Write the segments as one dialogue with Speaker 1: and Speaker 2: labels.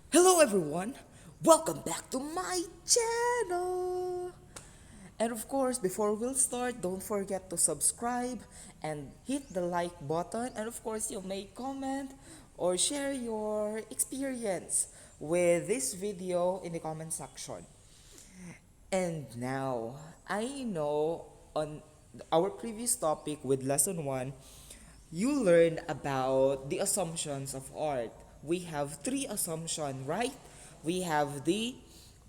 Speaker 1: Hello everyone! Welcome back to my channel! And of course, before we'll start, don't forget to subscribe and hit the like button. And of course, you may comment or share your experience with this video in the comment section. And now, I know on our previous topic with lesson 1, you learned about the assumptions of art. We have three assumptions, right? We have the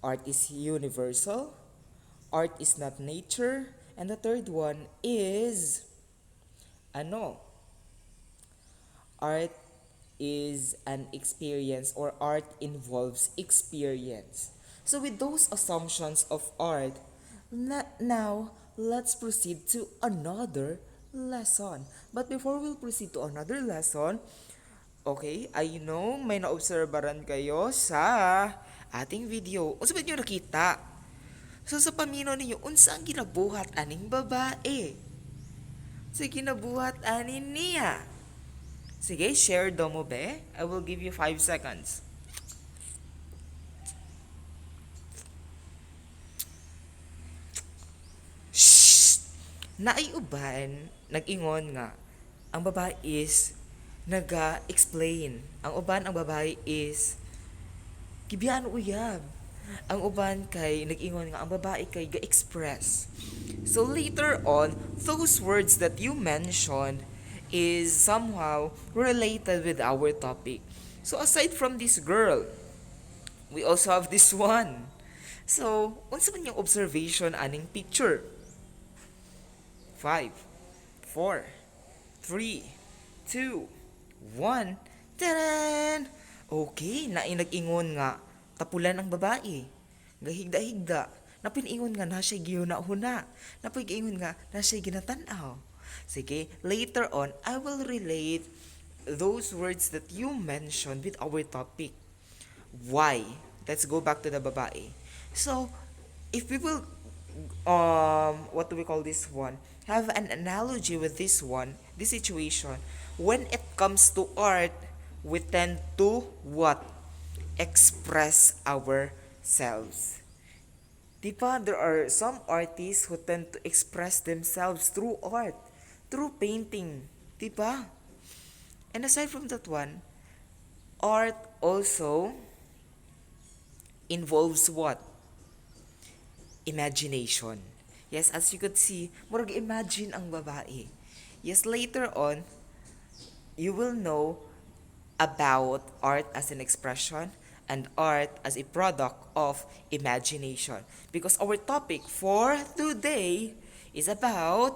Speaker 1: art is universal, art is not nature, and the third one is ano? Art is an experience or art involves experience. So with those assumptions of art, now let's proceed to another lesson. But before we proceed to another lesson, okay, I know may naobserbaran kayo sa ating video. Unsa ba niyo nakita? So sa pamino ninyo, unsa ang ginabuhat aning babae? Sa ginabuhat anin niya? Sige, share daw mo be. I will give you 5 seconds. Shh! Naiuban, nag-ingon nga, ang babae is naga-explain. Ang babae is gibiyaan uyab. Ang uban kay nag-ingon nga ang babae kay ga-express. So later on, those words that you mentioned is somehow related with our topic. So aside from this girl, we also have this one. So, unsa man yung observation aning picture? 5, 4, 3, 2, 1. Taran! Okay, nag-ingon nga, tapulan ang babae. Gahigda-higda. Napiningon nga na siya gihuna-huna. Napiningon nga na siya ginatanaw. Sige, later on, I will relate those words that you mentioned with our topic. Why? Let's go back to the babae. So, if we will, what do we call this one? Have an analogy with this one, this situation. When it comes to art, we tend to what? Express ourselves. Diba, there are some artists who tend to express themselves through art, through painting. Diba? And aside from that one, art also involves what? Imagination. Yes, as you could see, murag imagine ang babae. Yes, later on, you will know about art as an expression and art as a product of imagination. Because our topic for today is about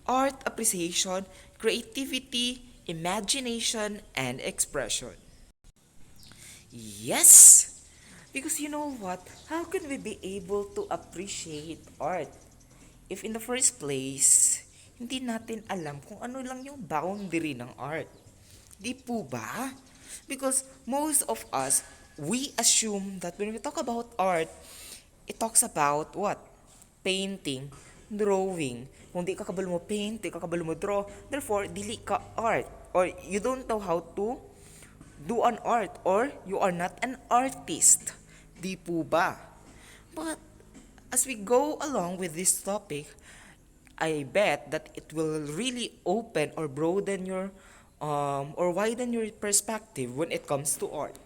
Speaker 1: art appreciation, creativity, imagination, and expression. Yes! Because you know what? How can we be able to appreciate art if in the first place, hindi natin alam kung ano lang yung boundary ng art? Di po ba? Because most of us, we assume that when we talk about art, it talks about what? Painting, drawing. Kung di ka kabalo mo paint, di ka kabalo mo draw, therefore, dili ka art. Or you don't know how to do an art or you are not an artist. Di po ba? But as we go along with this topic, I bet that it will really open or broaden your or widen your perspective when it comes to art.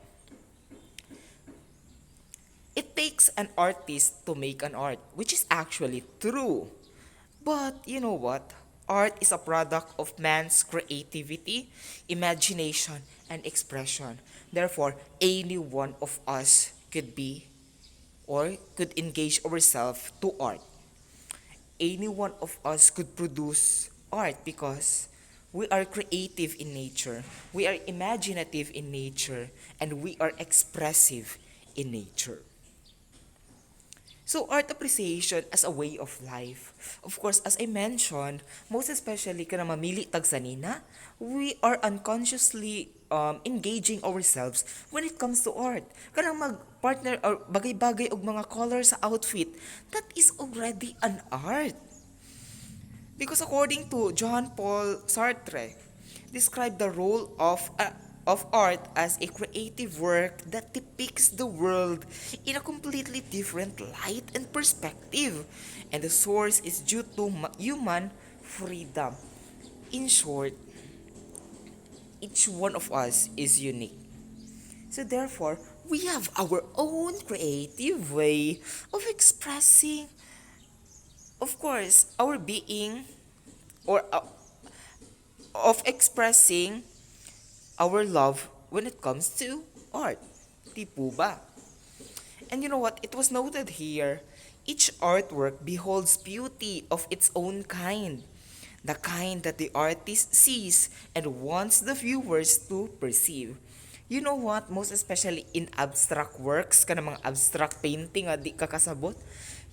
Speaker 1: It takes an artist to make an art, which is actually true. But you know what? Art is a product of man's creativity, imagination, and expression. Therefore, any one of us could be or could engage ourselves to art. Any one of us could produce art because we are creative in nature, we are imaginative in nature, and we are expressive in nature. So, art appreciation as a way of life. Of course, as I mentioned, most especially kana mamili tag sanina, we are unconsciously engaging ourselves when it comes to art. Kanang mag-partner or bagay-bagay og mga colors sa outfit, that is already an art. Because according to John Paul Sartre, describe the role of of art as a creative work that depicts the world in a completely different light and perspective. And the source is due to human freedom. In short, each one of us is unique. So therefore, we have our own creative way of expressing, of course, our being or of expressing our love when it comes to art. Di po ba? And you know what? It was noted here, each artwork beholds beauty of its own kind, the kind that the artist sees and wants the viewers to perceive. You know what? Most especially in abstract works, ka mga abstract painting, di ka kasabot.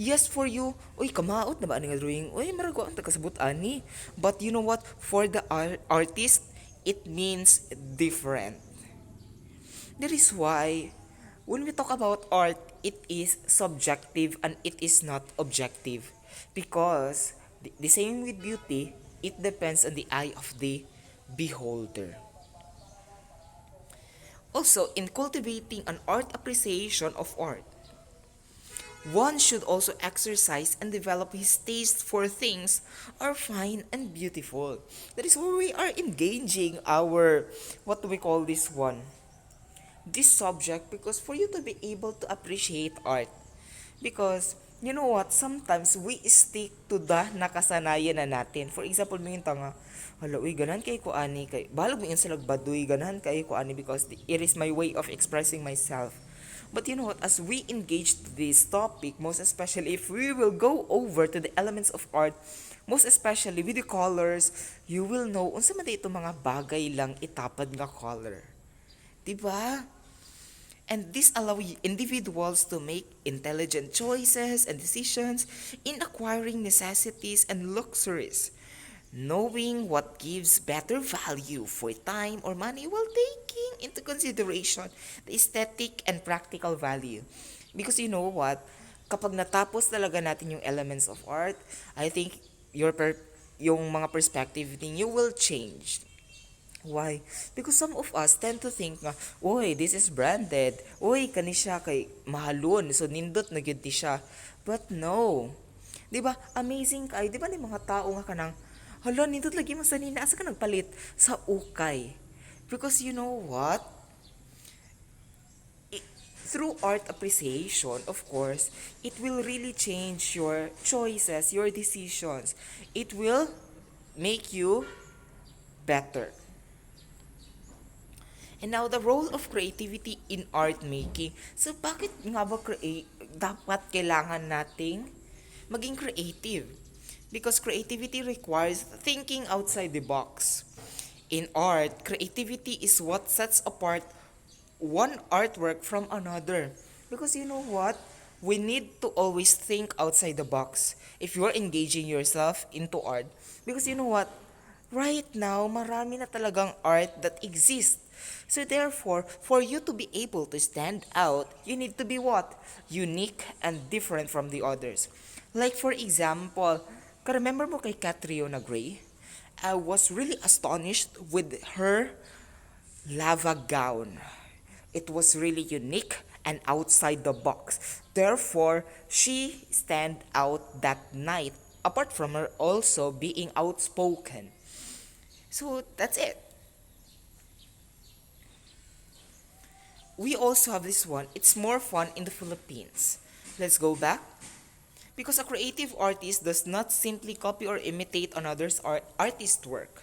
Speaker 1: Yes, for you, uy, kamaot na ba nga drawing? Uy, marago ang kasabot ani. But you know what? For the artist, it means different. That is why when we talk about art, it is subjective and it is not objective. Because the same with beauty, it depends on the eye of the beholder. Also, in cultivating an art appreciation of art, one should also exercise and develop his taste for things are fine and beautiful. That is where we are engaging our, what do we call this one? This subject, because for you to be able to appreciate art, because you know what, sometimes we stick to the nakasanayan na natin. For example, may nga, hala, uy, ganahan kay ko ani, kay, balag mo yun sa lagbaduy, ganahan kay ko ani because it is my way of expressing myself. But you know what, as we engage to this topic, most especially if we will go over to the elements of art, most especially with the colors, you will know unsa man ito mga bagay lang itapad nga color. Diba? And this allows individuals to make intelligent choices and decisions in acquiring necessities and luxuries, knowing what gives better value for time or money while taking into consideration the aesthetic and practical value. Because you know what? Kapag natapos talaga natin yung elements of art, I think yung mga perspective ninyo will change. Why? Because some of us tend to think nga, uy, this is branded. Uy, kani siya kay mahalon. So, nindot na gyud ti siya. But no. Di ba? Amazing kay. Di ba ni mga tao nga kanang, hala, nindot lagi mo sa nina. Asa ka nagpalit? Sa ukay. Because you know what? Through art appreciation, of course, it will really change your choices, your decisions. It will make you better. And now, the role of creativity in art making. So, bakit nga ba dapat kailangan nating maging creative? Because creativity requires thinking outside the box. In art, creativity is what sets apart one artwork from another. Because you know what? We need to always think outside the box if you're engaging yourself into art. Because you know what? Right now, marami na talagang art that exists. So therefore, for you to be able to stand out, you need to be what? Unique and different from the others. Like for example, ka-remember mo kay Catriona Gray? I was really astonished with her lava gown. It was really unique and outside the box. Therefore, she stand out that night, apart from her also being outspoken. So that's it. We also have this one. It's more fun in the Philippines. Let's go back. Because a creative artist does not simply copy or imitate another's artist's work.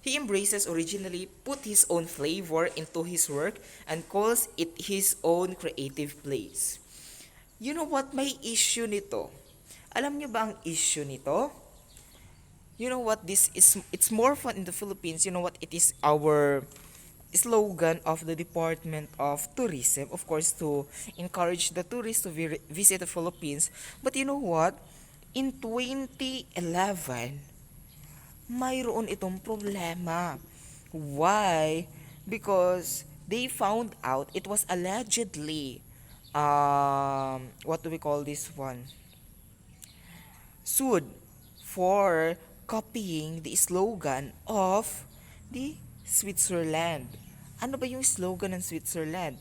Speaker 1: He embraces originally, put his own flavor into his work, and calls it his own creative place. You know what? May issue nito. Alam niyo ba ang issue nito? You know what? It's more fun in the Philippines. You know what? It is our slogan of the Department of Tourism, of course, to encourage the tourists to visit the Philippines. But you know what? In 2011, mayroon itong problema. Why? Because they found out it was allegedly, what do we call this one? Sued for copying the slogan of the Switzerland. Ano ba yung slogan ng Switzerland?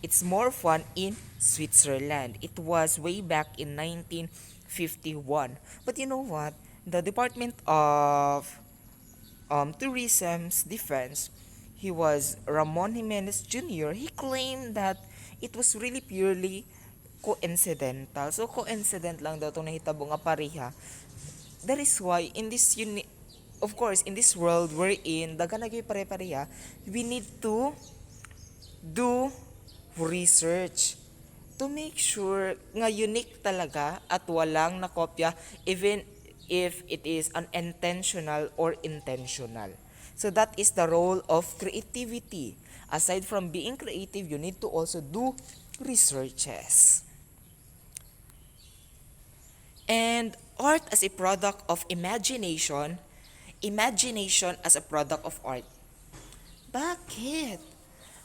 Speaker 1: It's more fun in Switzerland. It was way back in 1951. But you know what? The Department of Tourism's defense, he was Ramon Jimenez Jr., he claimed that it was really purely coincidental. So, coincident lang daw itong nahitabo nga pareha. That is why, of course, in this world we're in, daga nagay pare-pareha, we need to do research to make sure nga unique talaga at walang nakopya even if it is unintentional or intentional. So that is the role of creativity. Aside from being creative, you need to also do researches. And art as a product of imagination, imagination as a product of art. Bakit?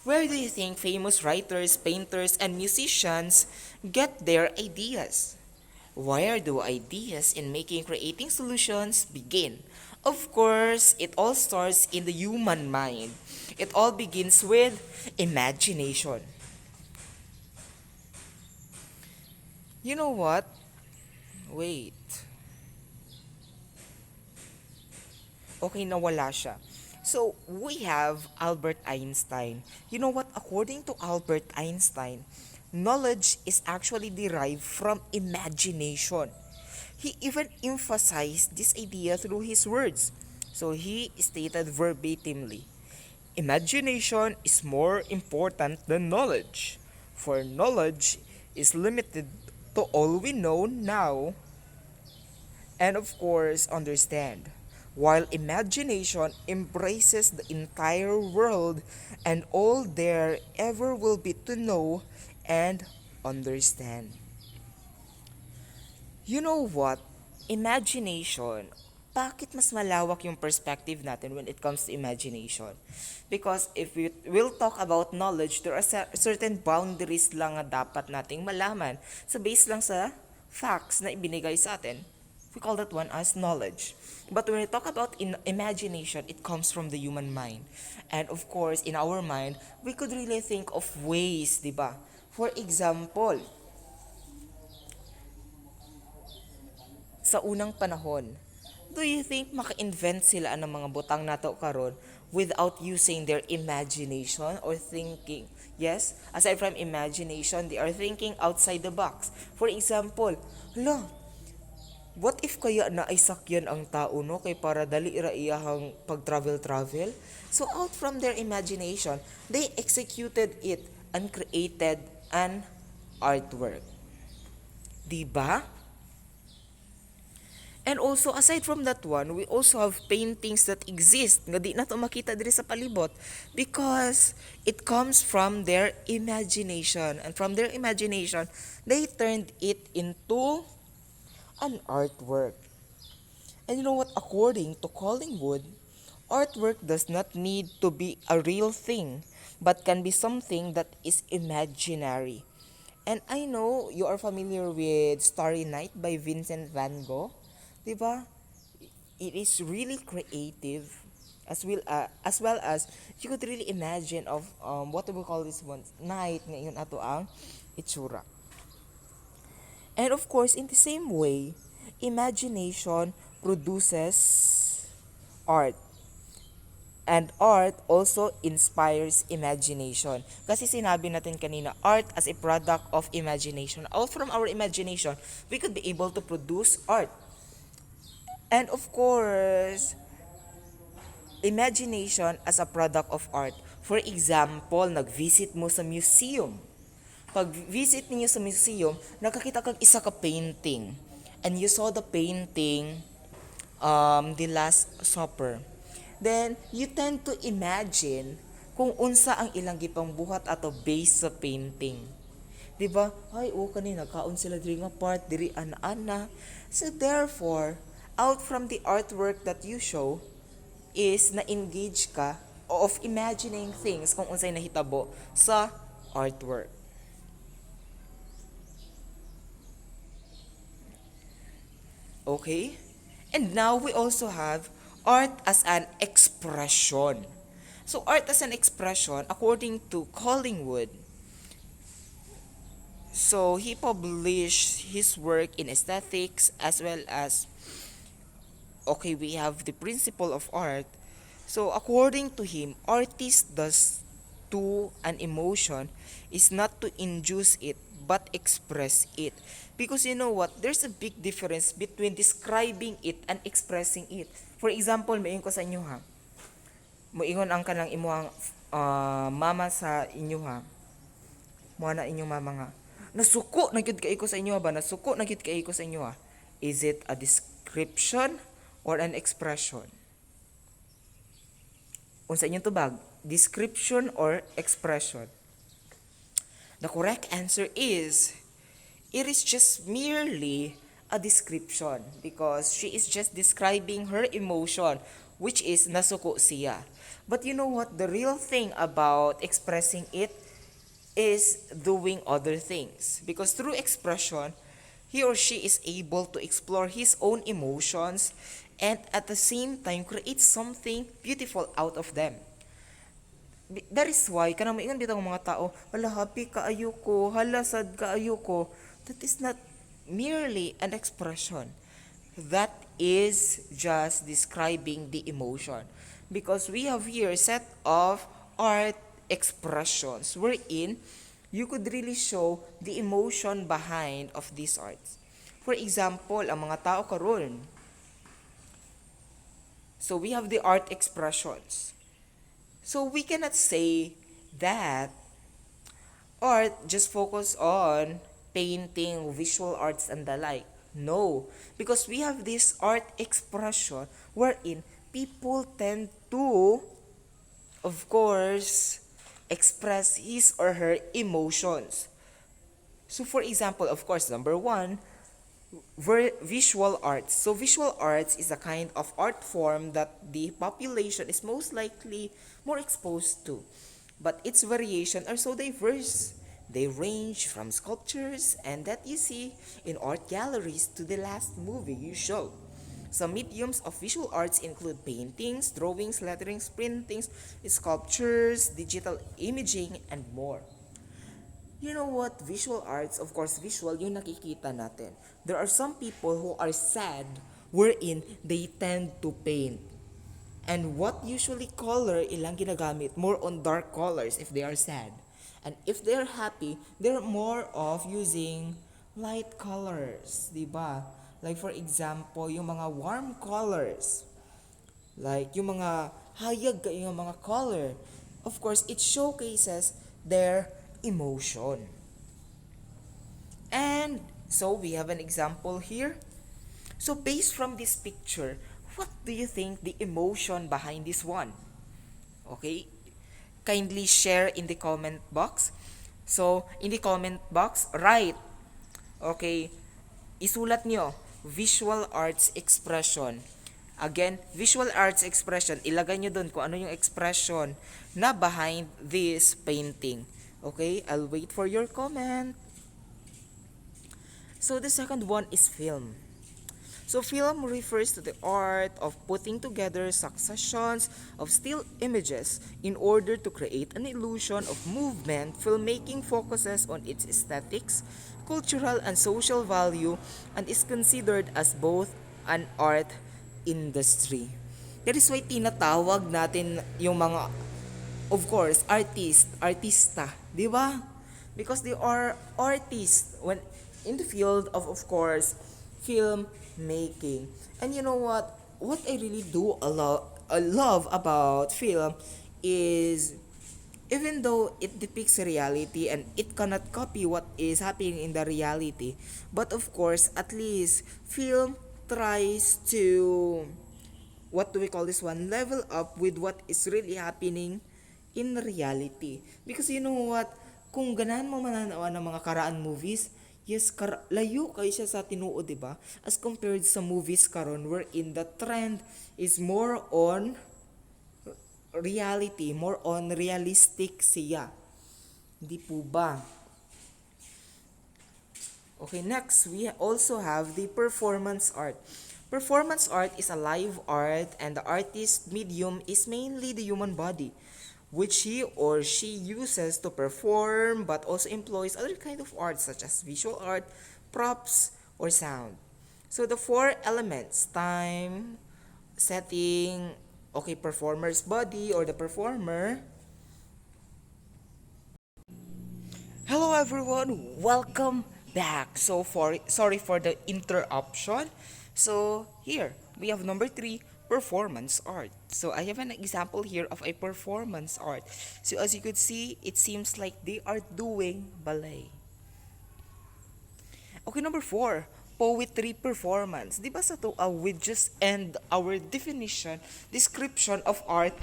Speaker 1: Where do you think famous writers, painters, and musicians get their ideas? Where do ideas in making creating solutions begin? Of course, it all starts in the human mind. It all begins with imagination. You know what? Wait. Okay, nawala siya. So, we have Albert Einstein. You know what? According to Albert Einstein, knowledge is actually derived from imagination. He even emphasized this idea through his words. So, he stated verbatimly, imagination is more important than knowledge, for knowledge is limited to all we know now and of course understand, while imagination embraces the entire world and all there ever will be to know and understand. You know what? Imagination, bakit mas malawak yung perspective natin when it comes to imagination? Because if we will talk about knowledge, there are certain boundaries lang na dapat nating malaman. So based lang sa facts na ibinigay sa atin, we call that one as knowledge. But when we talk about imagination, it comes from the human mind. And of course, in our mind, we could really think of ways, di ba? For example, sa unang panahon, do you think maka-invent sila ng mga butang nato karon without using their imagination or thinking? Yes, aside from imagination, they are thinking outside the box. For example, hala, what if kaya na ay sakyan ang tao no kay para dali ra iyahang pag-travel-travel? So out from their imagination, they executed it and created an artwork. 'Di ba? And also, aside from that one, we also have paintings that exist nga di na to makita diri sa palibot because it comes from their imagination. And from their imagination, they turned it into an artwork. And you know what? According to Collingwood, artwork does not need to be a real thing, but can be something that is imaginary. And I know you are familiar with Starry Night by Vincent van Gogh. Diba? It is really creative as well as you could really imagine of what do we call this one night ngayon ato ang itsura. And of course, in the same way, imagination produces art. And art also inspires imagination. Kasi sinabi natin kanina, art as a product of imagination. Out from our imagination, we could be able to produce art. And of course, imagination as a product of art. For example, nag-visit mo sa museum. Pag visit niyo sa museum, nakakita kag isa ka painting. And you saw the painting, The Last Supper. Then, you tend to imagine kung unsa ang ilang gipang buhat ato based sa painting. 'Di ba? Ay, kanina kaon sila diri nga part, diri ana-ana. So therefore, out from the artwork that you show is na-engage ka of imagining things kung unsay nahitabo sa artwork. Okay? And now we also have art as an expression. So art as an expression, according to Collingwood, so he published his work in aesthetics as well as, okay, we have the principle of art. So according to him, artist does to an emotion is not to induce it but express it. Because you know what, there's a big difference between describing it and expressing it. For example, mayon ko sa inyo ha. Moingon ang kanang imuhang mama sa inyo ha. Mo na inyong mama nga. Nasuko na gyud kay ko sa inyo ha ba? Nasuko na gyud kay ko sa inyo ha. Is it a description or an expression? Unsa inyong tubag? Description or expression? The correct answer is, it is just merely a description because she is just describing her emotion, which is nasuko siya. But you know what? The real thing about expressing it is doing other things. Because through expression, he or she is able to explore his own emotions and at the same time create something beautiful out of them. That is why kanang moingon bitang mga tao, hala happy kaayo ko, hala sad kaayo ko. That is not merely an expression. That is just describing the emotion. Because we have here a set of art expressions wherein you could really show the emotion behind of these arts. For example, ang mga tao karon. So we have the art expressions. So we cannot say that art just focus on painting, visual arts, and the like. No, because we have this art expression wherein people tend to, of course, express his or her emotions. So for example, of course, number one, visual arts. So visual arts is a kind of art form that the population is most likely more exposed to. But its variation are so diverse. They range from sculptures and that you see in art galleries to the last movie you showed. Some mediums of visual arts include paintings, drawings, letterings, printings, sculptures, digital imaging, and more. You know what? Visual arts, of course, visual, yung nakikita natin. There are some people who are sad wherein they tend to paint. And what usually color ilang ginagamit? More on dark colors if they are sad. And if they're happy, they're more of using light colors, di ba? Like for example, yung mga warm colors. Like yung mga hayag yung mga color. Of course, it showcases their emotion. And so we have an example here. So based from this picture, what do you think the emotion behind this one? Okay, kindly share in the comment box. So in the comment box, write, okay, isulat nyo, visual arts expression. Again, visual arts expression, ilagay nyo dun kung ano yung expression na behind this painting. Okay, I'll wait for your comment. So the second one is film. So film refers to the art of putting together successions of still images in order to create an illusion of movement. Filmmaking focuses on its aesthetics, cultural and social value, and is considered as both an art industry. That is why tinatawag natin yung mga, of course, artista, di ba? Because they are artists when in the field of course, film making. And you know what? What I really do love about film is even though it depicts reality and it cannot copy what is happening in the reality, but of course, at least film tries to, what do we call this one, level up with what is really happening in reality. Because you know what? Kung ganahan mo mananawa ng mga karaan movies, yes, layo kayo siya sa tinuod, di ba? As compared sa movies karon wherein the trend is more on reality, more on realistic siya. Hindi po ba? Okay, next, we also have the performance art. Performance art is a live art and the artist medium is mainly the human body. which he or she uses to perform but also employs other kind of art such as visual art, props, or sound. So the four elements, time, setting, okay, performer's body or the performer. Hello everyone, welcome back. So for sorry for the interruption. So here we have number 3, performance art. So I have an example here of a performance art. So as you could see, it seems like they are doing ballet. Okay, number 4, poetry performance. Di ba sa to, we just end our definition, description of art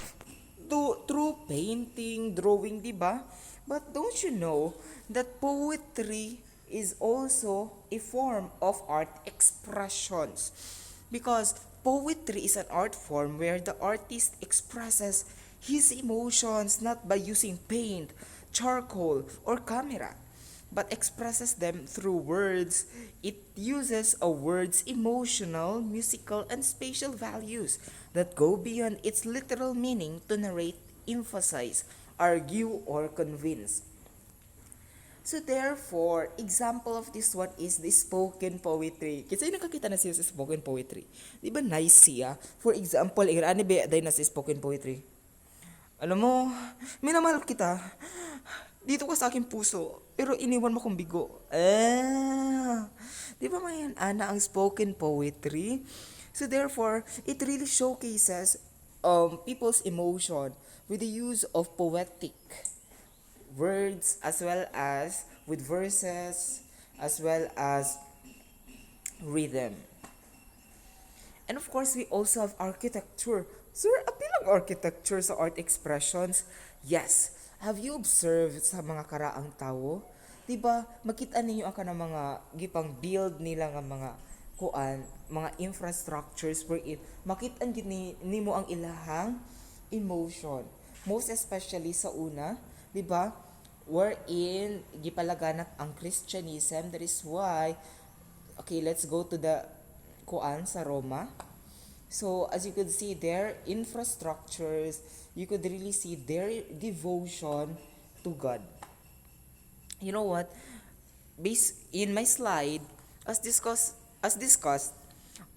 Speaker 1: through painting, drawing, di ba? But don't you know that poetry is also a form of art expressions? Because poetry is an art form where the artist expresses his emotions not by using paint, charcoal, or camera, but expresses them through words. It uses a word's emotional, musical, and spatial values that go beyond its literal meaning to narrate, emphasize, argue, or convince. So therefore, example of this one is the spoken poetry. Kasi nakakita na siya sa spoken poetry. Di ba nice siya? For example, ano ba day na sa spoken poetry? Alam mo, minamahal kita. Dito ka sa aking puso, pero iniwan mo kong bigo. Di ba may ana ang spoken poetry? So therefore, it really showcases people's emotion with the use of poetic words as well as with verses as well as rhythm. And of course, we also have architecture. Sir, apil ang architecture sa art expressions? Yes. Have you observed sa mga karaang tao? Diba, makita ninyo ang kanang mga gipang build nila nga mga kuan, mga infrastructures wherein makita nimo ang ilahang emotion. Most especially sa una, diba, wherein gipalaganap ang Christianism. That is why, okay, let's go to the kuan sa Roma. So as you could see their infrastructures, you could really see their devotion to God. You know what? Based in my slide, as discussed,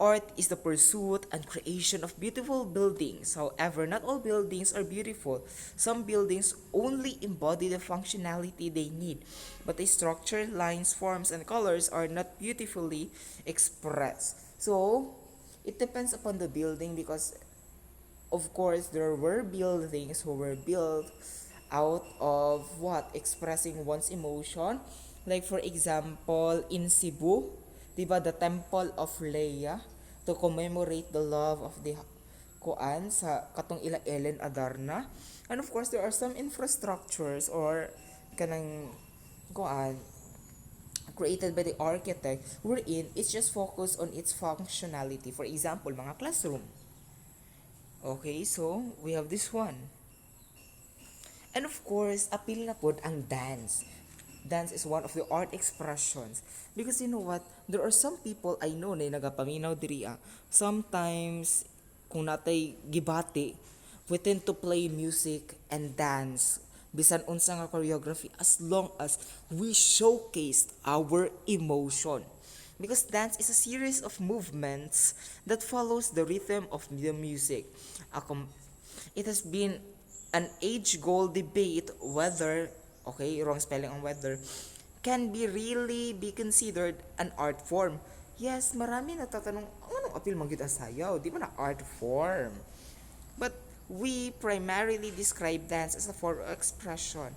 Speaker 1: art is the pursuit and creation of beautiful buildings. However, not all buildings are beautiful. Some buildings only embody the functionality they need, but the structure, lines, forms, and colors are not beautifully expressed. So, it depends upon the building because of course there were buildings who were built out of what expressing one's emotion, like for example in Cebu, diba, the temple of Leia, to commemorate the love of the kuan sa katong ila Ellen Adarna. And of course there are some infrastructures or kanang kuan created by the architect wherein it's just focused on its functionality. For example, mga classroom. Okay, so we have this one. And of course, appeal na pod ang dance. Dance is one of the art expressions. Because you know what? There are some people I know na nagapaminaw diri. Sometimes, kung natay gibati, we tend to play music and dance bisan unsa nga choreography as long as we showcased our emotion. Because dance is a series of movements that follows the rhythm of the music. It has been an age-old debate whether, okay, wrong spelling on whether, can be really be considered an art form. Yes, marami natatanong, anong appeal man gyud ang sayaw? Di ba na art form? But we primarily describe dance as a form of expression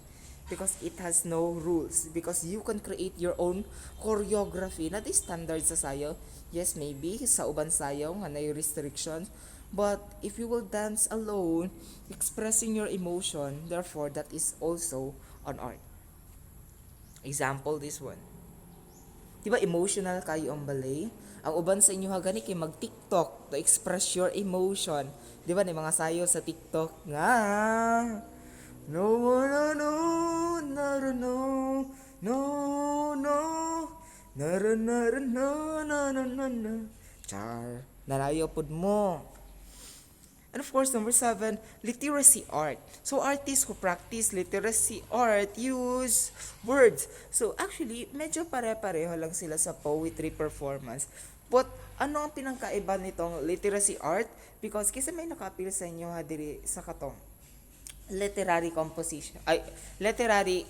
Speaker 1: because it has no rules. Because you can create your own choreography. Not the standard sa sayaw. Yes, maybe sa uban sayaw nga na restrictions. But if you will dance alone, expressing your emotion, therefore that is also an art. Example, this one. Diba emotional kayo ang ballet? Ang uban sa inyo gani kay mag-TikTok to express your emotion. Diba ni mga sayo sa TikTok nga. No, no, no, no, no, no, no, no, no, no, no, no, no, no, no, char, nalayo pod mo. And And of course, number 7, literacy art. So artists who practice literacy art use words. So actually, medyo pare-pareho lang sila sa poetry performance. But ano ang pinangkaiba nitong literacy art? Because kasi may nakapil sa inyo ha diri sa katong literary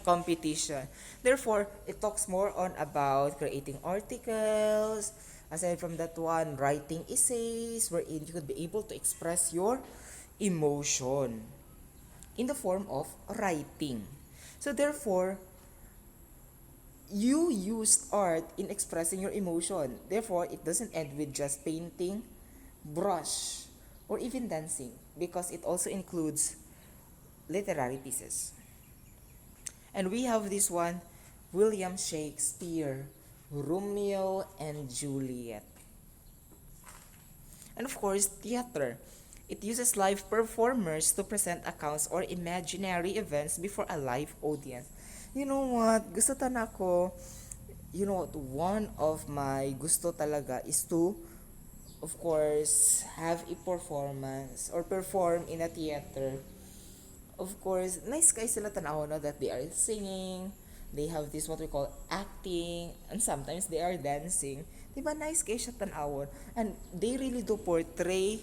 Speaker 1: competition. Therefore, it talks more on about creating articles. Aside from that one, writing essays wherein you could be able to express your emotion in the form of writing. So therefore, you used art in expressing your emotion. Therefore, it doesn't end with just painting, brush, or even dancing because it also includes literary pieces. And we have this one, William Shakespeare, Romeo and Juliet. And of course, theater. It uses live performers to present accounts or imaginary events before a live audience. You know what? Gusto tan ako, one of my gusto talaga is to, of course, have a performance or perform in a theater. Of course, nice guys sila tanaw no that they are singing, they have this what we call acting, and sometimes they are dancing. Diba nice guys siya tanawon? And they really do portray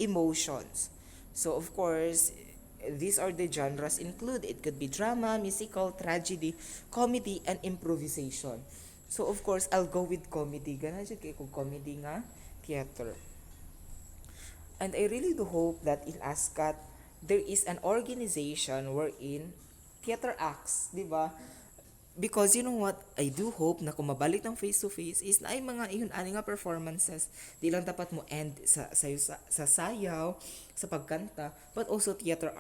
Speaker 1: emotions. So of course, these are the genres include. It could be drama, musical, tragedy, comedy, and improvisation. So of course, I'll go with comedy. Gana siya kay kung comedy nga theater. And I really do hope that in ASCAT, there is an organization wherein theater acts, di ba? Because you know what, I do hope na kung mabalik ng face-to-face is na ay mga iyon ani nga performances. Di lang dapat mo end sa sayaw, sa pagkanta, but also theater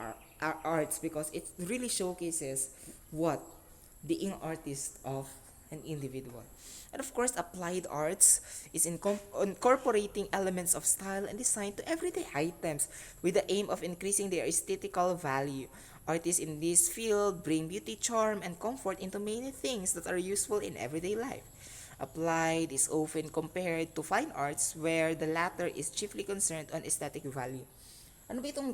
Speaker 1: arts because it really showcases what being artist of an individual. And of course, applied arts is incorporating elements of style and design to everyday items with the aim of increasing their aesthetical value. Artists in this field bring beauty, charm, and comfort into many things that are useful in everyday life. Applied is often compared to fine arts where the latter is chiefly concerned on aesthetic value. Ano ba itong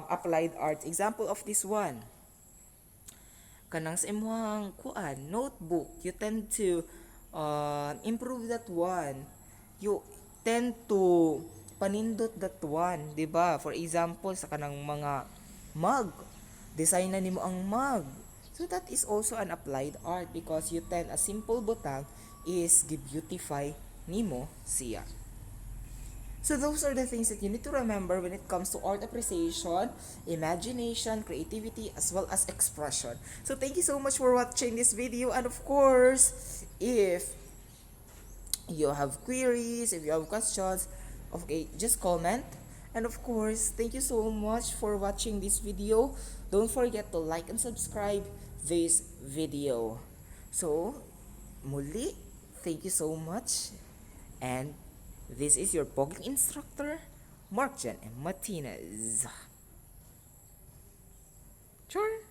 Speaker 1: applied arts? Example of this one. Kanang sa imuhang notebook, you tend to improve that one. You tend to panindot that one, 'di ba? For example, sa kanang mga mug, design na nimo ang mug. So that is also an applied art because you tend a simple butang is beautify nimo siya. So those are the things that you need to remember when it comes to art appreciation, imagination, creativity, as well as expression. So thank you so much for watching this video. And of course, if you have queries, if you have questions, okay, just comment. And of course, thank you so much for watching this video. Don't forget to like and subscribe this video. So, muli, thank you so much. And this is your Pogging instructor, Mark Jan and Martinez. Sure.